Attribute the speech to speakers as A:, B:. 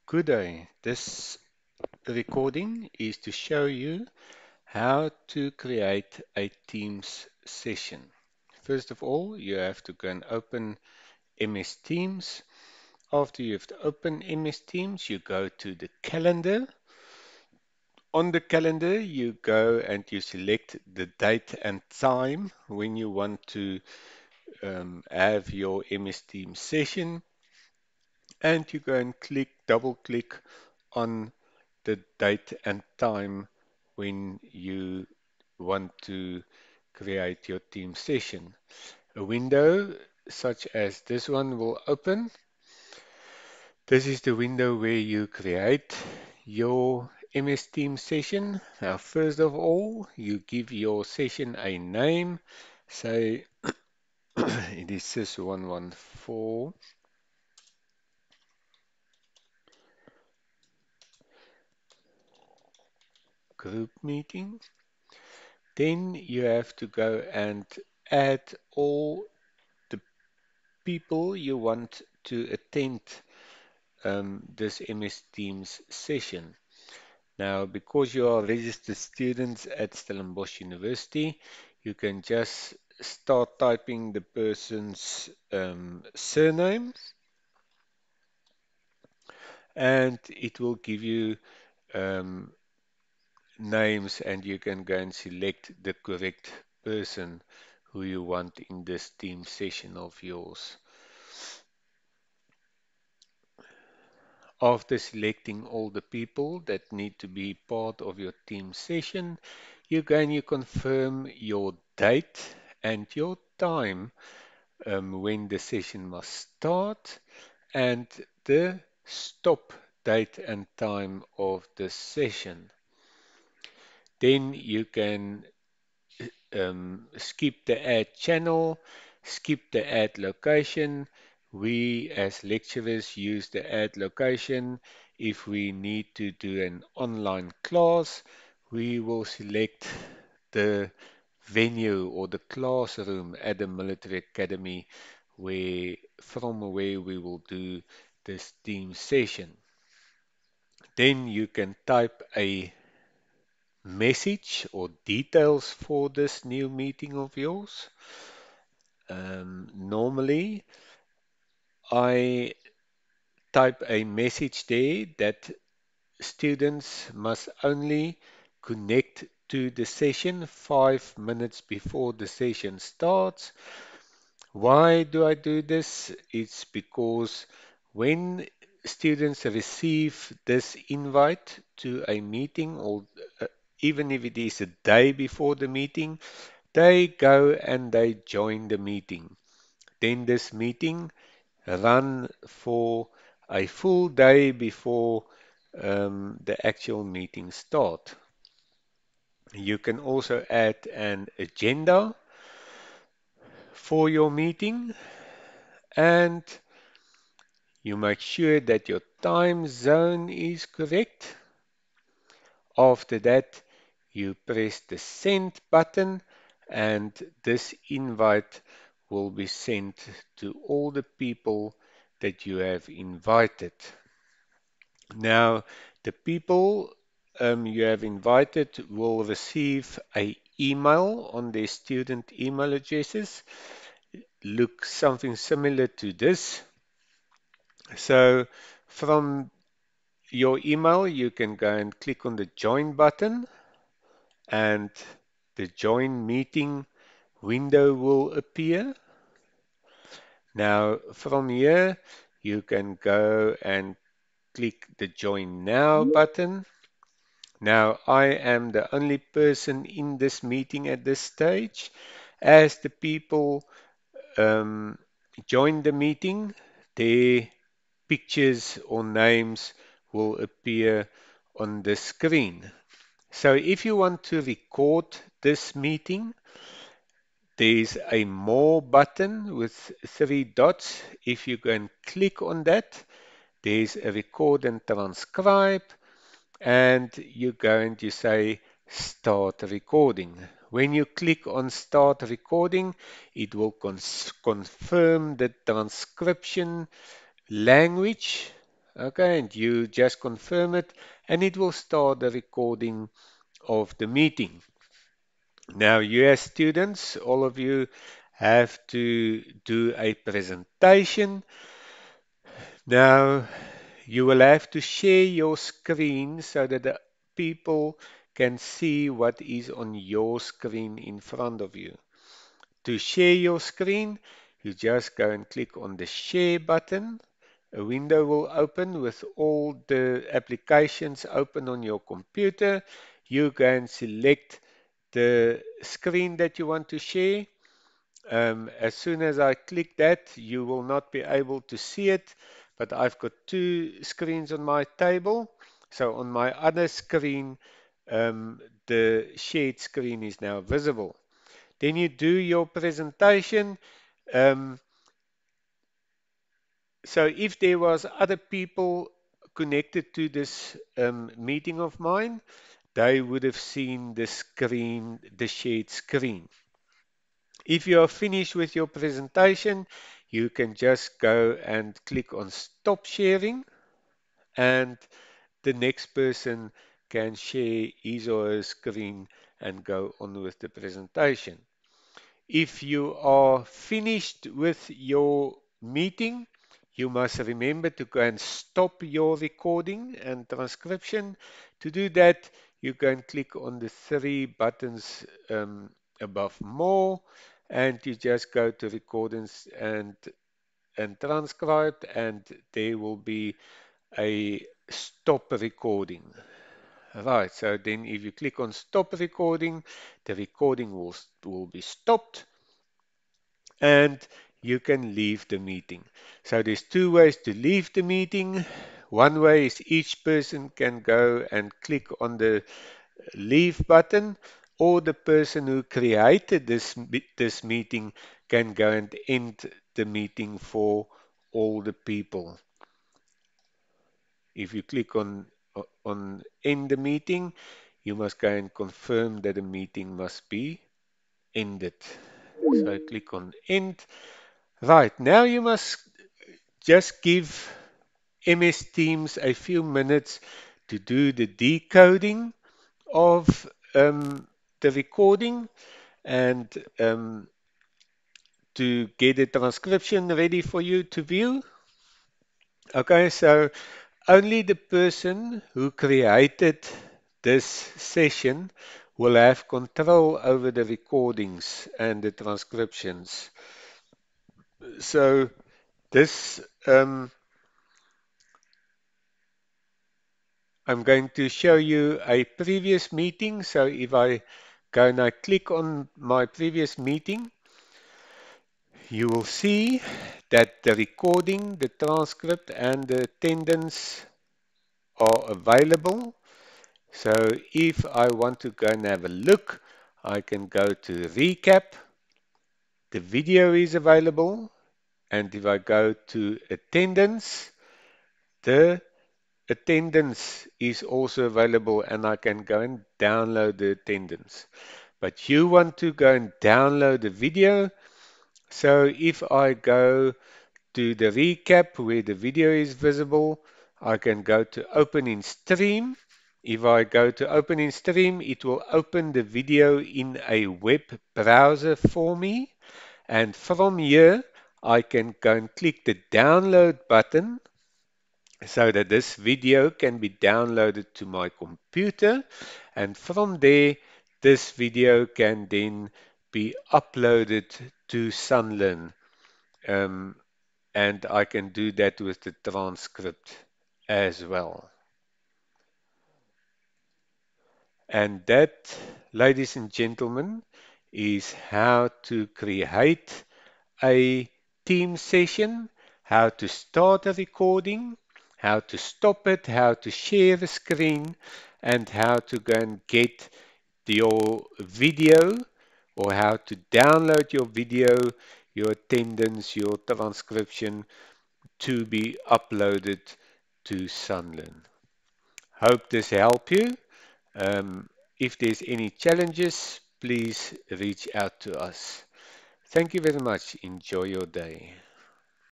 A: Good day. This recording is to show you how to create a Teams session. First of all, you have to go and open MS Teams. After you've opened MS Teams, you go to the calendar. On the calendar, you go and you select the date and time when you want to have your MS Teams session, and you go and double click on the date and time when you want to create your team session. A window such as this one will open. This is the window where you create your MS Teams session. Now, first of all, you give your session a name. Say it is SYS114 group meeting. Then you have to go and add all the people you want to attend this MS Teams session. Now, because you are registered students at Stellenbosch University, you can just start typing the person's surname, and it will give you um, names, and you can go and select the correct person who you want in this team session of yours. After selecting all the people that need to be part of your team session, you go and you confirm your date and your time when the session must start and the stop date and time of the session. Then you can skip the add channel, skip the add location. We as lecturers use the add location. If we need to do an online class, we will select the venue or the classroom at the military academy from where we will do this team session. Then you can type a message or details for this new meeting of yours. Normally, I type a message there that students must only connect to the session 5 minutes before the session starts. Why do I do this? It's because when students receive this invite to a meeting, or even if it is a day before the meeting, they go and they join the meeting. Then this meeting run for a full day before the actual meeting start. You can also add an agenda for your meeting, and you make sure that your time zone is correct. After that, you press the send button, and this invite will be sent to all the people that you have invited. Now, the people you have invited will receive an email on their student email addresses. Look something similar to this. So from your email, you can go and click on the join button, and the join meeting window will appear. Now, from here, you can go and click the join now button. Now, I am the only person in this meeting at this stage. As the people um, join the meeting, their pictures or names will appear on the screen. So if you want to record this meeting, there's a more button with 3 dots. If you go and click on that, there's a record and transcribe, and you go and you say start recording. When you click on start recording, it will confirm the transcription language Okay, and you just confirm it, and it will start the recording of the meeting. Now, you as students, all of you have to do a presentation. Now, you will have to share your screen so that the people can see what is on your screen in front of you. To share your screen, you just go and click on the share button. A window will open with all the applications open on your computer. You go and select the screen that you want to share. As soon as I click that, you will not be able to see it, but I've got two screens on my table. So on my other screen, the shared screen is now visible. Then you do your presentation. Um, so if there was other people connected to this meeting of mine, they would have seen the screen, the shared screen. If you are finished with your presentation, you can just go and click on stop sharing, and the next person can share his or her screen and go on with the presentation. If you are finished with your meeting, you must remember to go and stop your recording and transcription. To do that, you can click on the three buttons above more, and you just go to recordings and transcribe, and there will be a stop recording. Right, so then if you click on stop recording, the recording will be stopped and you can leave the meeting. So there's two ways to leave the meeting. One way is each person can go and click on the leave button, or the person who created this meeting can go and end the meeting for all the people. If you click on end the meeting, you must go and confirm that the meeting must be ended. So I click on end. Right, now you must just give MS Teams a few minutes to do the decoding of the recording and to get the transcription ready for you to view. Okay, so only the person who created this session will have control over the recordings and the transcriptions. So this I'm going to show you a previous meeting. So if I go and I click on my previous meeting, you will see that the recording, the transcript, and the attendance are available. So if I want to go and have a look, I can go to recap. The video is available. And if I go to attendance, the attendance is also available and I can go and download the attendance. But you want to go and download the video. So if I go to the recap where the video is visible, I can go to open in stream. If I go to open in stream, it will open the video in a web browser for me. And from here, I can go and click the download button so that this video can be downloaded to my computer. And from there, this video can then be uploaded to Sunlearn. Um, and I can do that with the transcript as well. And that, ladies and gentlemen, is how to create a team session, how to start a recording, how to stop it, how to share the screen, and how to go and get your video or how to download your video, your attendance, your transcription to be uploaded to Sunlearn. Hope this helped you. Um, if there's any challenges, please reach out to us. Thank you very much. Enjoy your day.